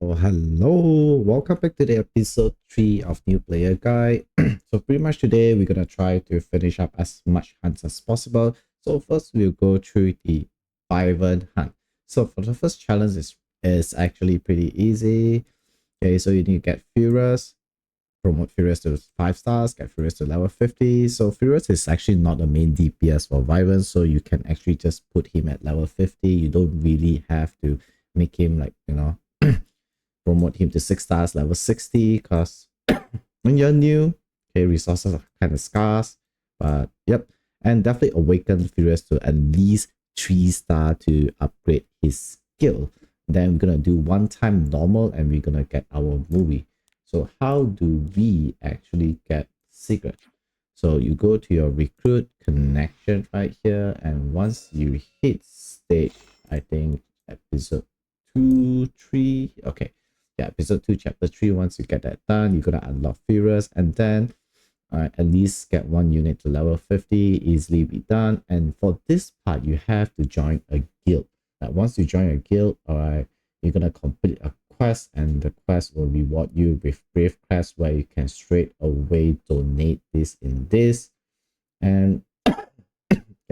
Oh, hello, welcome back to the episode 3 of New Player Guide. So pretty much today we're gonna try to finish up as much hunts as possible. So first we'll go through the Wyvern hunt. So for the first challenge is actually pretty easy. Okay, so you need to get Furious, promote Furious to 5 stars, get Furious to level 50. So Furious is actually not the main DPS for Wyvern, so you can actually just put him at level 50. You don't really have to make him like, promote him to 6 stars, level 60, because when you're new, okay, resources are kind of scarce. But yep, and definitely awaken Furious to at least 3 star to upgrade his skill. Then we're gonna do one time normal and we're gonna get our movie. So how do we actually get secret? So you go to your recruit connection right here, and once you hit stage, I think episode 2, 3, okay, yeah, episode 2 chapter 3, once you get that done, you're gonna unlock Furious, and then at least get 1 unit to level 50, easily be done. And for this part, you have to join a guild. Once you join a guild, all right, you're gonna complete a quest, and the quest will reward you with Brave Crest, where you can straight away donate this in this and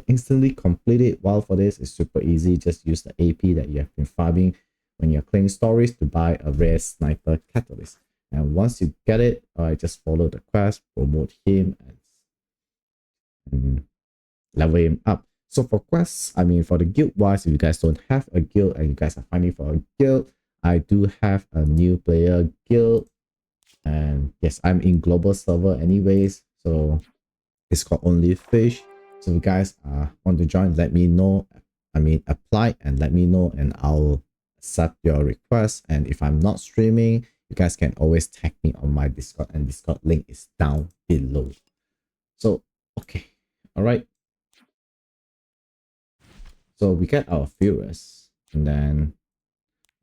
instantly complete it. While for this, it's super easy. Just use the AP that you have been farming when you're clearing stories to buy a rare sniper catalyst. And once you get it, just follow the quest, promote him, and level him up. So for quests, for the guild wise, if you guys don't have a guild and you guys are finding for a guild, I do have a new player guild. And yes, I'm in global server anyways, so it's called Only Fish. So if you guys want to join, let me know. Apply and let me know, and I'll accept your request. And if I'm not streaming, you guys can always tag me on my Discord, and Discord link is down below. So okay, all right. So we get our Furious, and then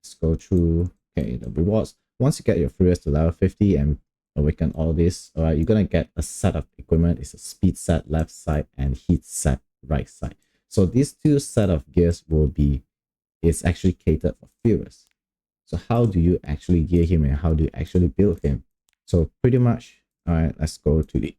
let's go through the rewards. Once you get your Furious to level 50 and awaken all this, all right, you're gonna get a set of equipment. It's a speed set left side and heat set right side. So these two set of gears is actually catered for Furious. So how do you actually gear him and how do you actually build him? So pretty much, all right, let's go to the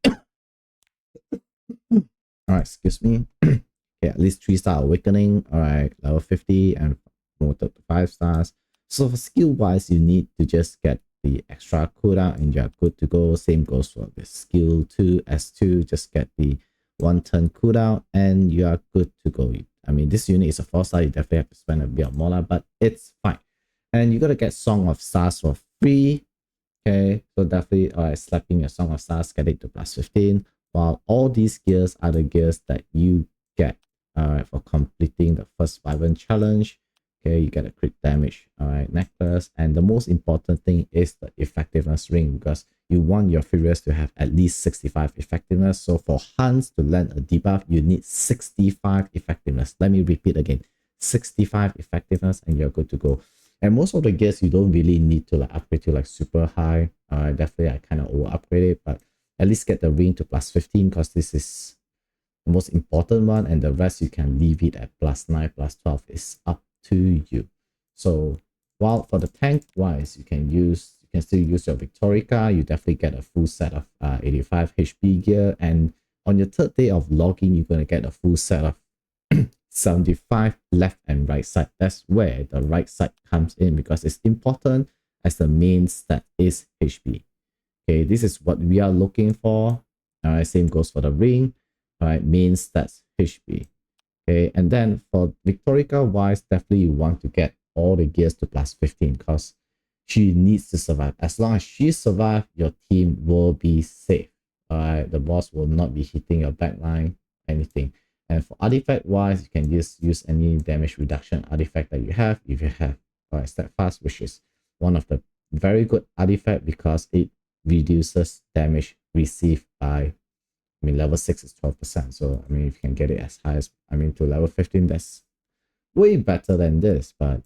all right, excuse me. Okay, at least 3-star awakening, all right, level 50 and promoted to 5 stars. So for skill wise, you need to just get the extra cooldown and you're good to go. Same goes for the skill 2 S2, just get the 1 turn cooldown and you are good to go. This unit is a 4-star, you definitely have to spend a bit of more, but it's fine. And you gotta get Song of Stars for free. Okay, so definitely slapping your Song of Stars, get it to plus 15. While all these gears are the gears that you get for completing the first Wyvern challenge. Okay, you get a crit damage, necklace, and the most important thing is the effectiveness ring, because you want your Furious to have at least 65 effectiveness. So for hunts to land a debuff, you need 65 effectiveness. Let me repeat again, 65 effectiveness and you're good to go. And most of the gears you don't really need to upgrade to super high. Definitely I kind of over upgrade it, but at least get the ring to plus 15, because this is the most important one, and the rest you can leave it at plus 9, plus 12 is up to you. So while for the tank wise, you can still use your Victorica. You definitely get a full set of 85 HP gear, and on your 3rd day of logging, you're going to get a full set of 75 left and right side. That's where the right side comes in, because it's important, as the main stat is HP. Okay, this is what we are looking for. All right, same goes for the ring. All right, main stats HP. Okay, and then for Victorica wise, definitely you want to get all the gears to plus 15, because she needs to survive. As long as she survives, your team will be safe. Alright, the boss will not be hitting your backline, anything. And for artifact wise, you can just use any damage reduction artifact that you have. If you have Steadfast, which is one of the very good artifact, because it reduces damage received by level 6 is 12%. So if you can get it as high as to level 15, that's way better than this. But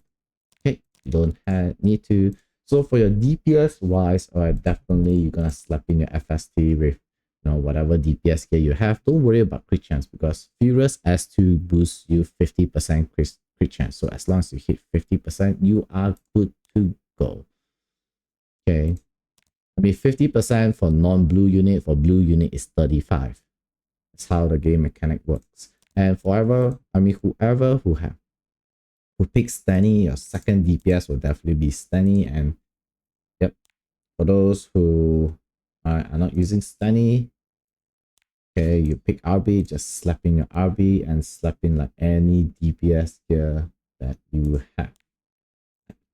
okay, you don't need to. So for your DPS wise, definitely you're gonna slap in your FST with whatever DPS gear you have. Don't worry about crit chance, because Furious S2 boosts you 50% crit chance. So as long as you hit 50%, you are good to go. Okay. I mean, 50% for non-blue unit, for blue unit is 35. That's how the game mechanic works. And forever, I mean, whoever who picks Stanny, your second DPS will definitely be Stanny. And yep, for those who are not using Stanny, okay, you pick RB, just slap in your RB and slap in like any DPS gear that you have.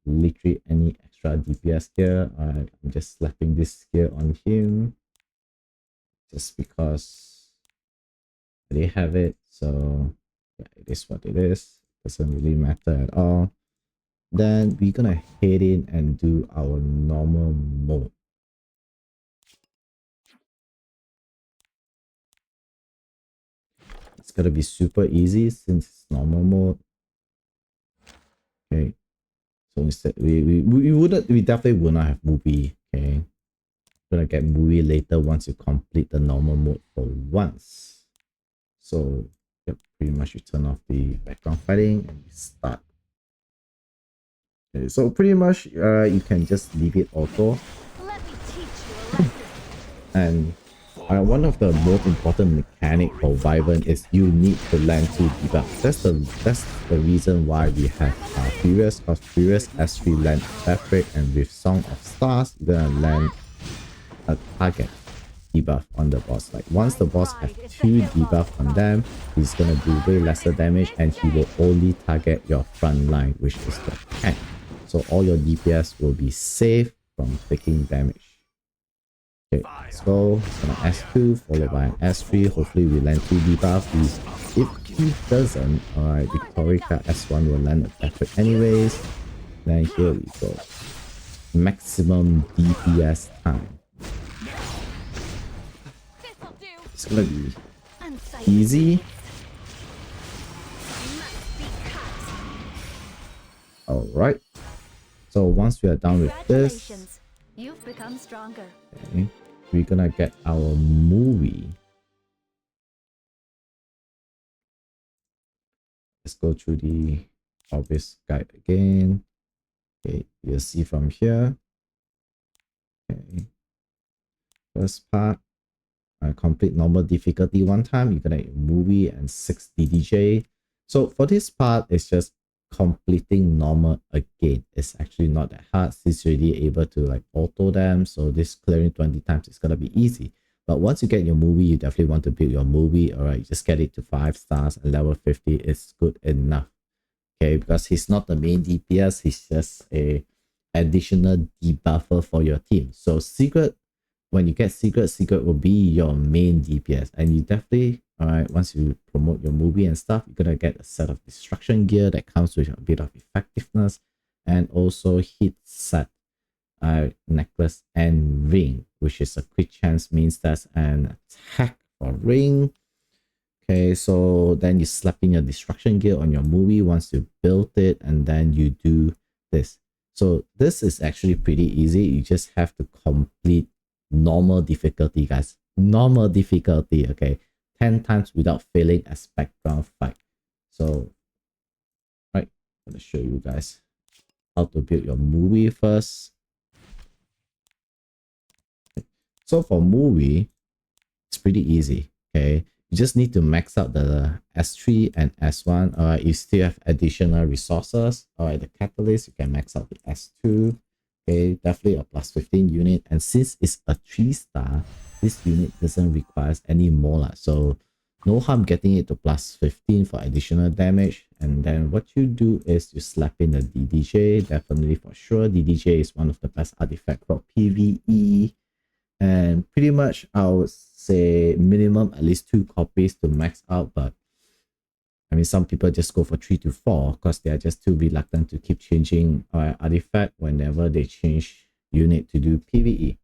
Literally any extra DPS gear. I'm just slapping this gear on him just because they have it. So yeah, it is what it is. Doesn't really matter at all. Then we're gonna head in and do our normal mode. It's gonna be super easy since it's normal mode. Okay. So instead we definitely will not have movie. Okay. Gonna get movie later once you complete the normal mode for once. So yep, pretty much you turn off the background fighting and you start. Okay, so pretty much you can just leave it auto. And one of the most important mechanic for Wyvern is you need to land 2 debuffs. That's the reason why we have Furious, because Furious S3 land Fabric, and with Song of Stars, you're gonna land a target debuff on the boss. Like once the boss have 2 debuff on them, he's gonna do way lesser damage and he will only target your front line, which is the tank. So all your DPS will be safe from taking damage. Okay, let's go. It's gonna S2 followed by an S3. Hopefully we land 2 debuffs. If he doesn't, alright, Victorica S1 will land a Fabric anyways. Then here we go. Maximum DPS time. It's gonna be easy. Alright. So once we are done with this, you've become stronger. Okay, we're gonna get our movie. Let's go through the Orbis guide again. Okay, you'll see from here. Okay. First part, complete normal difficulty 1 time. You're gonna get movie and 6 DDJ. So for this part, it's just completing normal again. It's actually not that hard since you're already able to like auto them. So this clearing 20 times is gonna be easy. But once you get your movie, you definitely want to build your movie. All right, just get it to 5 stars and level 50 is good enough. Okay, because he's not the main DPS, he's just a additional debuffer for your team. So secret, when you get secret will be your main DPS, and you definitely, all right, once you promote your movie and stuff, you're gonna get a set of destruction gear that comes with a bit of effectiveness, and also hit set necklace and ring, which is a quick chance means that's an attack for ring. Okay, so then you slap in your destruction gear on your movie once you build it, and then you do this. So this is actually pretty easy. You just have to complete normal difficulty, guys. Normal difficulty, okay? 10 times without failing as background fight. So, right, I'm gonna show you guys how to build your movie first. So for movie, it's pretty easy, okay? You just need to max out the S3 and S1. Alright, you still have additional resources. Alright, the catalyst, you can max out the S2. Okay, definitely a plus 15 unit. And since it's a 3-star, this unit doesn't require any more. So no harm getting it to plus 15 for additional damage. And then what you do is you slap in the DDJ, definitely for sure. DDJ is one of the best artifacts for PvE. And pretty much I would say minimum at least 2 copies to max out, but I mean some people just go for 3 to 4 because they are just too reluctant to keep changing artifact whenever they change unit to do PvE.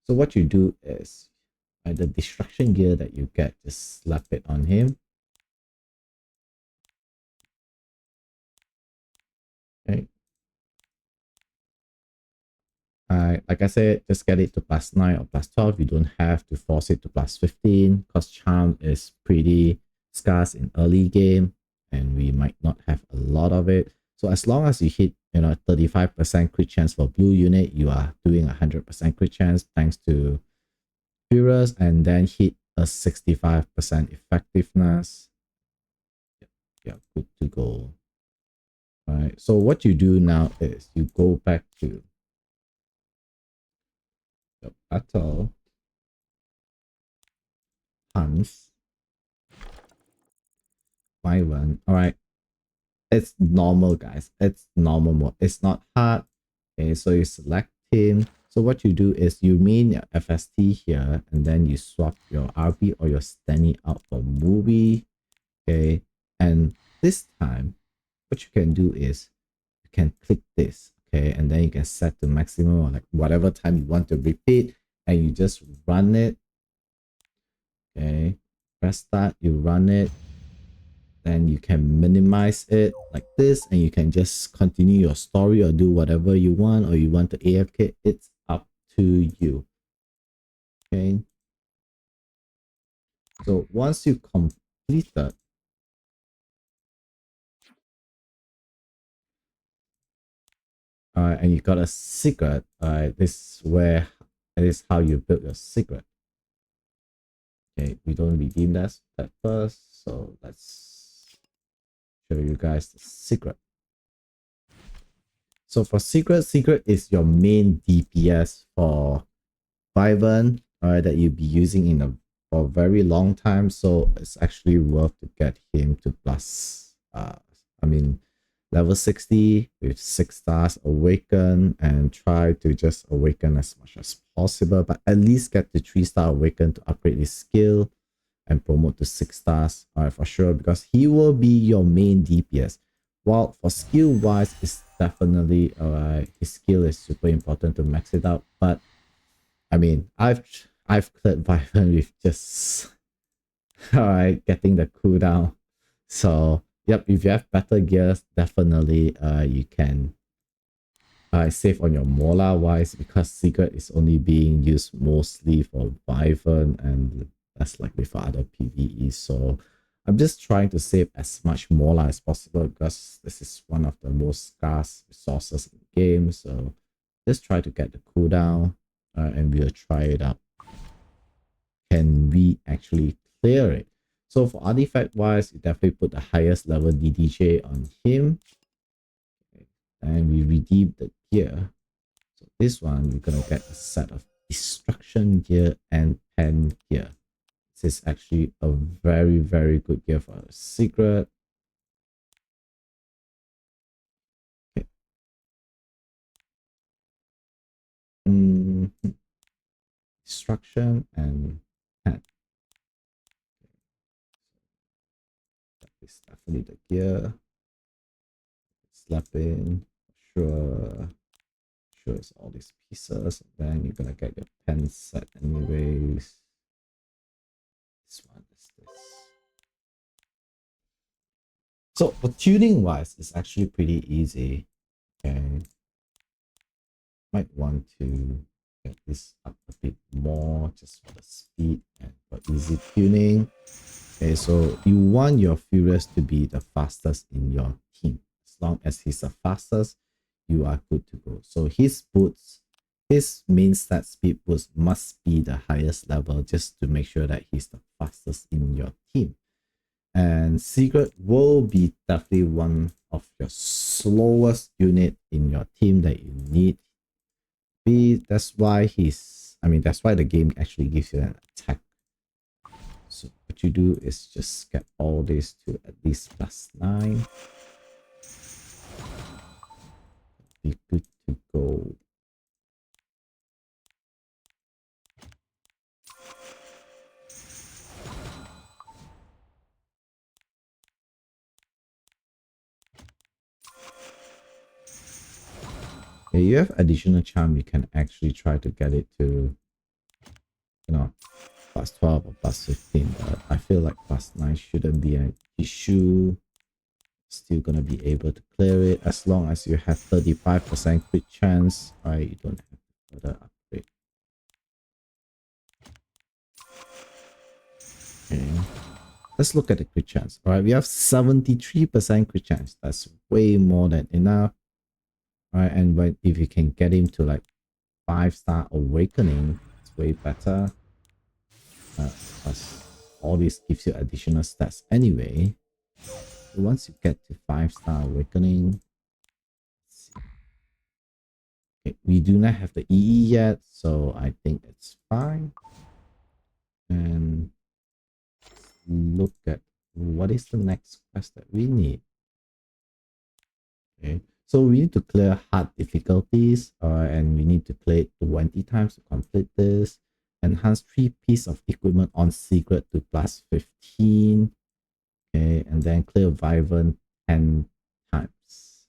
So what you do is the destruction gear that you get, just slap it on him. Okay. Like I said, just get it to plus 9 or plus 12. You don't have to force it to plus 15 because charm is pretty scarce in early game and we might not have a lot of it. So as long as you hit, 35% crit chance for blue unit, you are doing 100% crit chance thanks to Furious, and then hit a 65% effectiveness. Yeah, good to go. All right. So what you do now is you go back to the battle, Hans, Wyvern. All right. It's normal, guys. It's normal mode. It's not hard. Okay, so you select him. So what you do is you main your FST here, and then you swap your RP or your Stanny out for movie. Okay, and this time, what you can do is you can click this. Okay, and then you can set to maximum or like whatever time you want to repeat, and you just run it. Okay, press start. You run it. Then you can minimize it like this, and you can just continue your story or do whatever you want, or you want to AFK. It's up to you. Okay, so once you complete that, and you got a secret, this is how you build your secret. Okay, we don't redeem that first, so let's show you guys the secret. So for secret is your main DPS for Wyvern, that you'll be using for a very long time. So it's actually worth to get him to plus level 60 with 6 stars awaken, and try to just awaken as much as possible, but at least get the 3-star awaken to upgrade his skill and promote to 6 stars. All right, for sure, because he will be your main DPS. While for skill wise, it's definitely his skill is super important to max it out, but I mean, I've cleared Wyvern with just getting the cooldown. So yep, if you have better gears, definitely you can save on your Mola wise, because secret is only being used mostly for Wyvern and less likely for other PvE. So I'm just trying to save as much Mola as possible, because this is one of the most scarce resources in the game. So just try to get the cooldown, and we'll try it out. Can we actually clear it? So for artifact wise, you definitely put the highest level DDJ on him. Okay. And we redeem the gear. So this one, we're gonna get a set of destruction gear and pen gear. This is actually a very, very good gear for a secret. Okay. Destruction and pen. That is definitely the gear. Slapping, sure. Sure, it's all these pieces. And then you're gonna get your pen set anyways. This one is this. So for tuning wise, it's actually pretty easy. Okay. Might want to get this up a bit more just for the speed and for easy tuning. Okay, so you want your Furious to be the fastest in your team. As long as he's the fastest, you are good to go. So his main stat speed boost must be the highest level, just to make sure that he's the fastest in your team. And secret will be definitely one of your slowest unit in your team that you need. That's why that's why the game actually gives you an attack. So what you do is just get all this to at least +9. Be good to go. If you have additional charm, you can actually try to get it to, +12 or +15. But I feel like +9 shouldn't be an issue. Still gonna be able to clear it as long as you have 35% crit chance. Right, you don't have to further upgrade. Okay. let's look at the crit chance. All right, we have 73% crit chance. That's way more than enough. All right, and if you can get him to like 5-star awakening, it's way better. Plus, all this gives you additional stats anyway. So once you get to 5-star awakening, okay, we do not have the EE yet, so I think it's fine. And look at what is the next quest that we need. Okay, so we need to clear hard difficulties, and we need to play it 20 times to complete this. Enhance 3 pieces of equipment on secret to plus 15. Okay, and then clear Wyvern 10 times.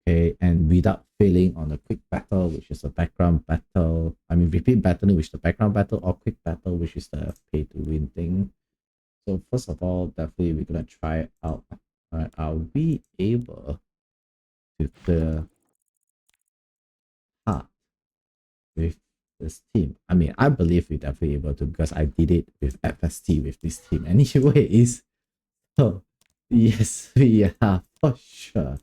Okay, and without failing on a quick battle, which is a background battle. I mean, repeat battling, which is the background battle, or quick battle, which is the pay to win thing. So first of all, definitely we're gonna try it out. Are we able to clear hard with this team? I mean, I believe we're definitely able to because I did it with FST with this team anyways. So yes, we are for sure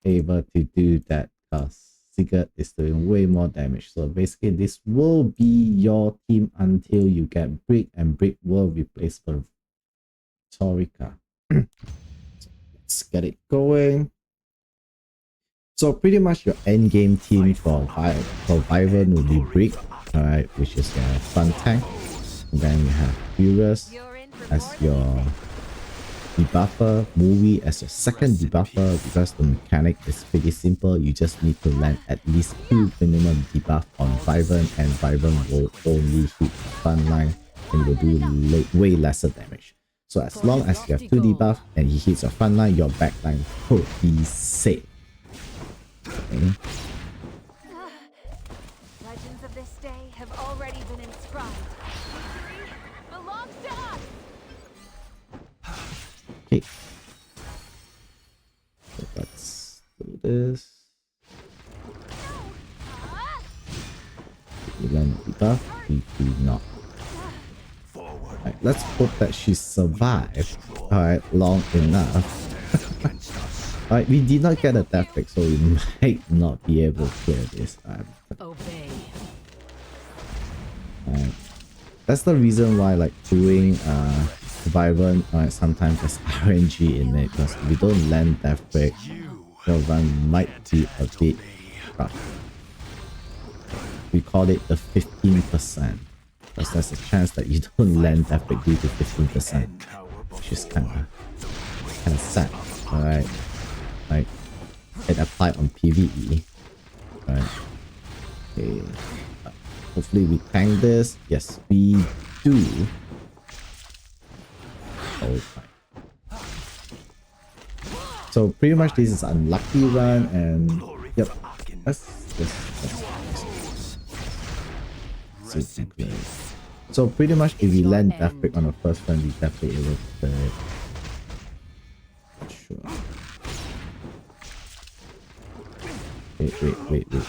able to do that because Sigurd is doing way more damage. So basically this will be your team until you get Brick, and Brick will replace Torika. So let's get it going. So pretty much your end game team for Wyvern will be Brick, alright, which is your front tank. And then you have Furious as your debuffer, Movie as your second debuffer, because the mechanic is pretty simple. You just need to land at least 2 minimum debuff on Wyvern, and Wyvern will only hit the front line and will do way lesser damage. So as long as you have 2 debuff and he hits your front line, your back line could be safe. Okay. Legends of this day have already been inscribed. Victory belongs to us. Okay. So let's do this. We land debuff, we do not. Alright, let's hope that she survived, alright, long enough. Alright, we did not get a death pick, so we might not be able to clear this. Obey. That's the reason why, like, doing Wyvern, sometimes there's RNG in it, because if you don't land death break, your run might be a bit rough. We call it the 15%, because there's a chance that you don't land death break due to 15%, which is kind of sad. Alright, like it applied on PvE. Right. Okay. Hopefully we tank this. Yes, we do. Oh my. So pretty much this is unlucky run, and yep. So pretty much if we land death pick on the first run, we definitely able to clear it. Sure.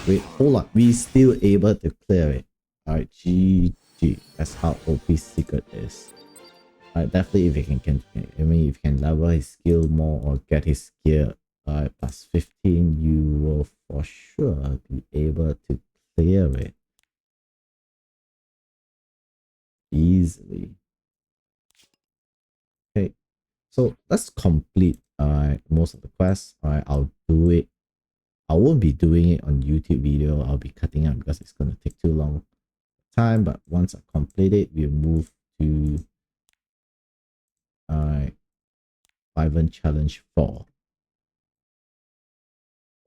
Wait. Hold on. We still able to clear it. Alright, GG. That's how OP Secret is. Alright, definitely if you can I mean, if you can level his skill more or get his gear plus 15, you will for sure be able to clear it easily. Okay, so let's complete most of the quests. Alright, I'll do it. I won't be doing it on YouTube video. I'll be cutting out because it's going to take too long time. But once I complete it, we'll move to Wyvern Challenge 4.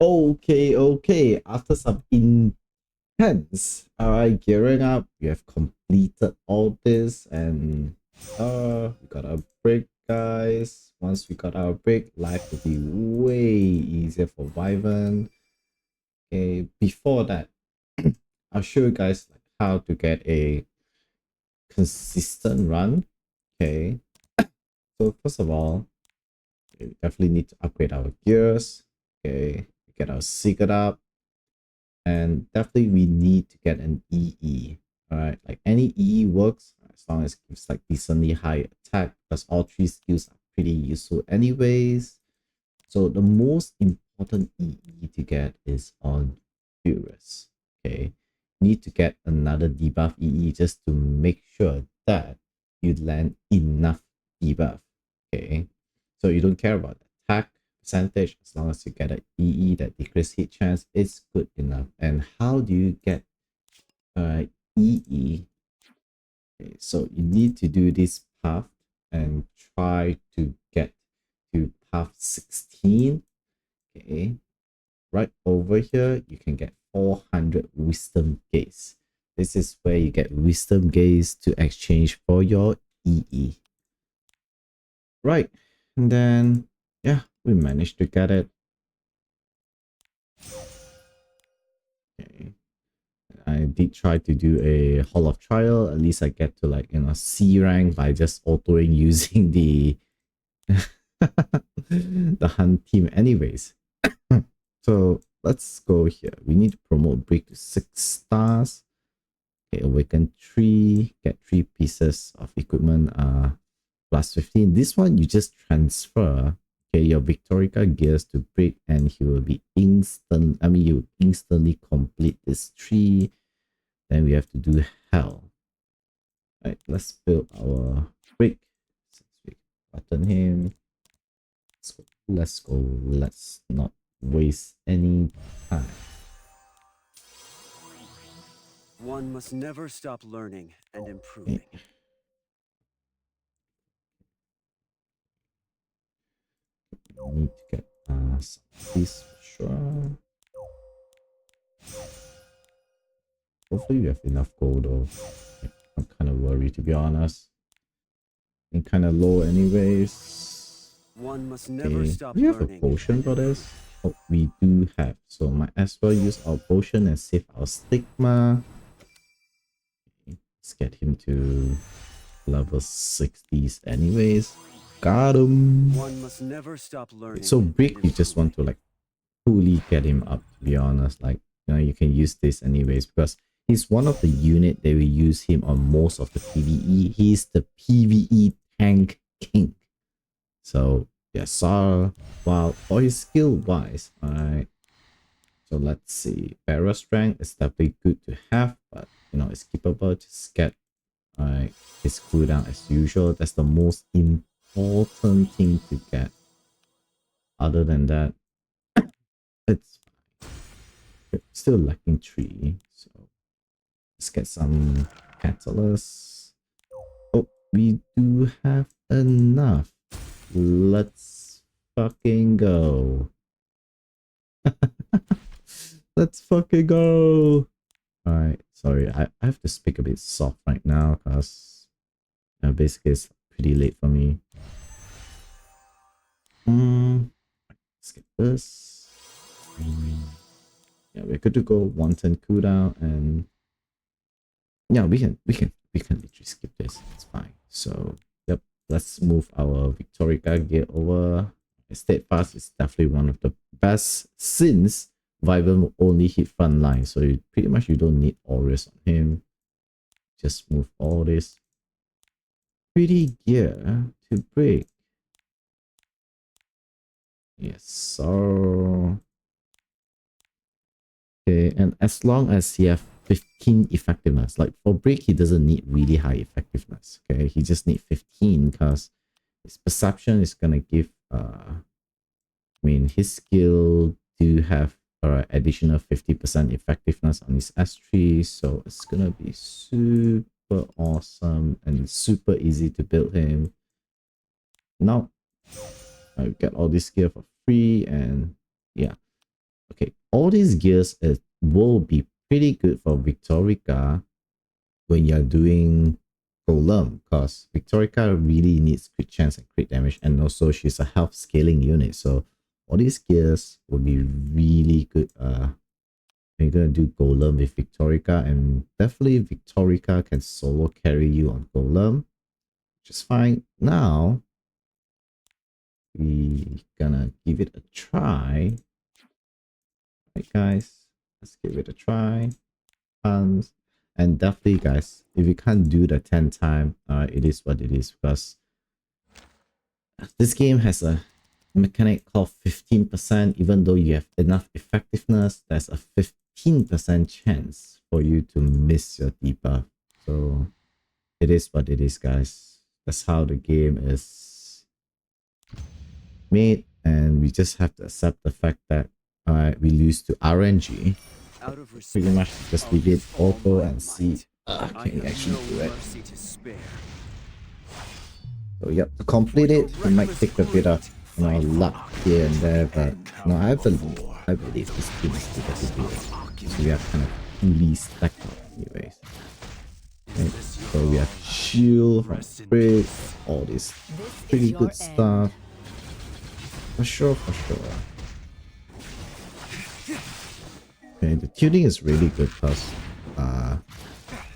Okay. After some intense gearing up, we have completed all this, and we got our break, guys. Once we got our break, life will be way easier for Wyvern. Okay, before that, I'll show you guys like how to get a consistent run. Okay, so first of all, we definitely need to upgrade our gears. Okay, get our secret up, and definitely we need to get an EE. All right, like any EE works. as long as it gives like decently high attack, because all three skills are pretty useful anyways. So the most important EE to get is on Furious. Okay, need to get another debuff EE just to make sure that you land enough debuff. Okay, so you don't care about attack percentage, as long as you get an EE that decrease hit chance, it's good enough. And how do you get EE? Okay, so you need to do this path and try to get to path 16. Okay, right over here you can get 400 wisdom gaze. This is where you get wisdom gaze to exchange for your EE. Right, and then yeah, we managed to get it. Okay, I did try to do a Hall of Trial. At least I get to like, you know, C rank by just autoing using the the hunt team anyways. So let's go here. We need to promote Brick to 6 stars. Okay, awaken 3, get 3 pieces of equipment plus 15. This one you just transfer your Victorica gears to Brick and he will be you instantly complete this tree. Then we have to do hell. Right, let's build our Brick. Since we button him. Let's go. Let's not waste any time. One must never stop learning and improving. Okay. Need to get some of these for sure. Hopefully we have enough gold though. I'm kind of worried, to be honest. I'm kind of low anyways. One must never stop We have a learning. potion for this. Oh, we do have. So might as well use our potion and save our stigma. Okay, let's get him to level 60s anyways. Got him. One must never stop learning. So Brick, you just want to like fully get him up, to be honest. Like, you know, you can use this anyways because he's one of the unit that we use him on most of the PvE. He's the PvE tank king. So yeah, while for his skill wise, alright. So let's see. Barrel strength is definitely good to have, but you know, it's keepable. Just get his cooldown as usual. That's the most important thing to get. Other than that, it's fine. Still lacking 3, so let's get some catalysts. Oh, we do have enough. Let's fucking go. Let's fucking go. Alright, sorry, I have to speak a bit soft right now because basically it's pretty late for me. Let's get this. Yeah, we're good to go. 110 cooldown, and yeah, we can literally skip this. It's fine. So yep, let's move our Victorica gear over. Steadfast is definitely one of the best since Wyvern will only hit front line, so pretty much you don't need Orbis on him. Just move all this pretty gear to break. Yes, so okay, and as long as he have 15 effectiveness, like for break he doesn't need really high effectiveness. Okay, he just need 15 because his perception is gonna give I mean his skill do have additional 50% effectiveness on his S3, so it's gonna be super awesome and super easy to build him. Now I get all this gear for free, and yeah, okay, all these gears will be pretty good for Victorica when you're doing Golem, because Victorica really needs crit chance and crit damage, and also she's a health scaling unit, so all these gears will be really good when you're gonna do Golem with Victorica, and definitely Victorica can solo carry you on Golem, which is fine. Now we gonna give it a try. Right guys, let's give it a try. And definitely, guys, if you can't do the 10 time, it is what it is, because this game has a mechanic called 15%. Even though you have enough effectiveness, there's a 15% chance for you to miss your debuff. So it is what it is, guys. That's how the game is made, and we just have to accept the fact that we lose to RNG. Out of Pretty respect, much just I'll leave it use all auto my and see might. I can we have actually no do it. mercy to spare. So yep, to complete it, it might take a bit of luck here and there, but I believe this team is able to do it. So we are kind of fully stacked up anyways. Okay, so we have shield from Brick, all this pretty good stuff. For sure, for sure. Okay, the tuning is really good because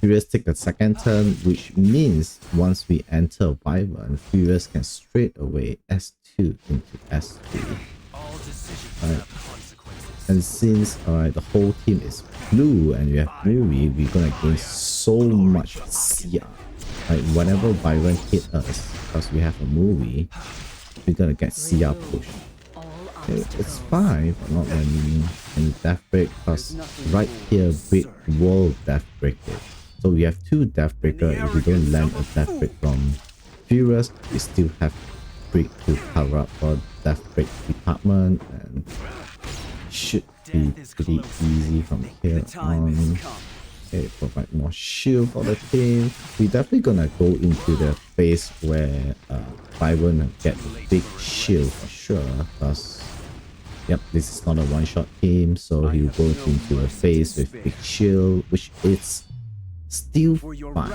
Furious take the second turn, which means once we enter Wyvern, Furious can straight away S2 into S3. And since the whole team is blue and we have movie, we're gonna gain so much CR. Like whenever Wyvern hit us, because we have a movie, we're gonna get CR push. It's fine for not landing any death break, because right here Brick will death break it. So we have 2 death breaker. If we don't land a death break from Furious, we still have Brick to cover up for death break department, and should be pretty easy from here on. Okay, provide more shield for the team. We're definitely gonna go into the phase where Wyvern get a big shield for sure, because yep, this is not a one-shot team, so he'll go into a phase with big shield, which is still fine.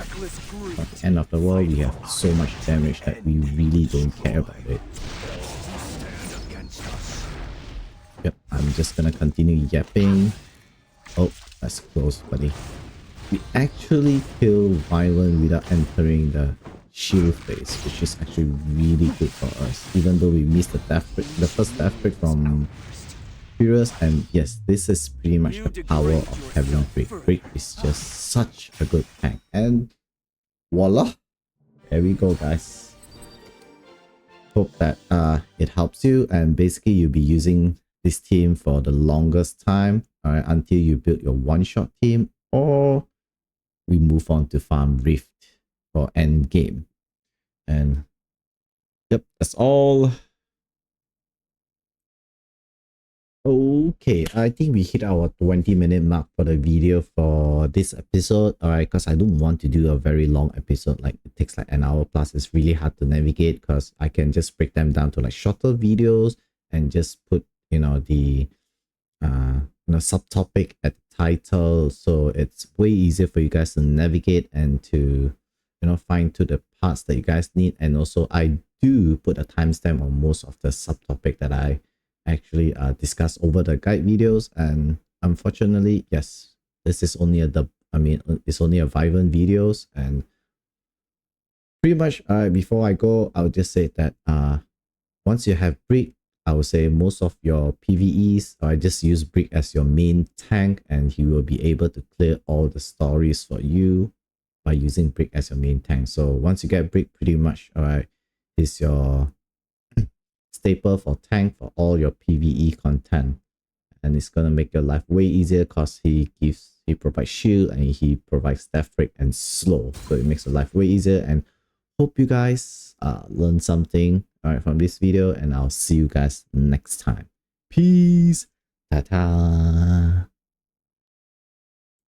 At the end of the world, we have so much damage that we really don't care about it. Yep, I'm just gonna continue yapping. Oh, that's close, buddy. We actually kill Wyvern without entering the shield phase, which is actually really good for us, even though we missed the first death break from Furious. And yes, this is pretty much the power of having Brick. Brick is just such a good tank, and voila, there we go, guys. Hope that it helps you, and basically you'll be using this team for the longest time, alright, until you build your one-shot team, or we move on to farm Rift for end game. And yep, that's all. Okay, I think we hit our 20-minute mark for the video for this episode. Alright, because I don't want to do a very long episode, like it takes like an hour plus. It's really hard to navigate, because I can just break them down to like shorter videos and just put the subtopic at the title, so it's way easier for you guys to navigate and to find to the parts that you guys need. And also I do put a timestamp on most of the subtopic that I actually discuss over the guide videos. And unfortunately, yes, this is only it's only a Wyvern videos. And pretty much before I go, I'll just say that once you have Brick, I would say most of your PvEs, I just use Brick as your main tank, and he will be able to clear all the stories for you by using Brick as your main tank. So once you get Brick, pretty much is your staple for tank for all your PvE content, and it's gonna make your life way easier, because he provides shield and he provides death break and slow, so it makes your life way easier. And hope you guys learn something from this video, and I'll see you guys next time. Peace. Ta-ta.